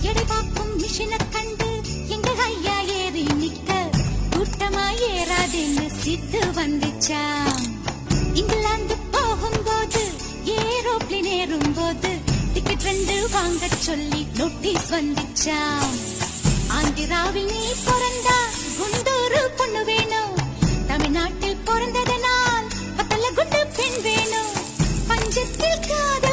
எடை பார்க்கும் மிஷினை கண்டு எங்க ஐயா ஏறி நிக்க கூட்டமா ஏறாதுன்னு சித்து வந்துச்சா. இங்கிலாந்து போகும்போது ஏரோப்ளேன் ஏறும்போது டிக்கெட் 2 வாங்க சொல்லி நோட்டீஸ் வந்துச்சா. ஆந்திராவில் நீ பிறந்தா குண்டூரு பொண்ணு வேணும், தமிழ்நாட்டில் பிறந்ததனால் பத்தல குண்டு பெண் வேணும், பஞ்சத்தில் காத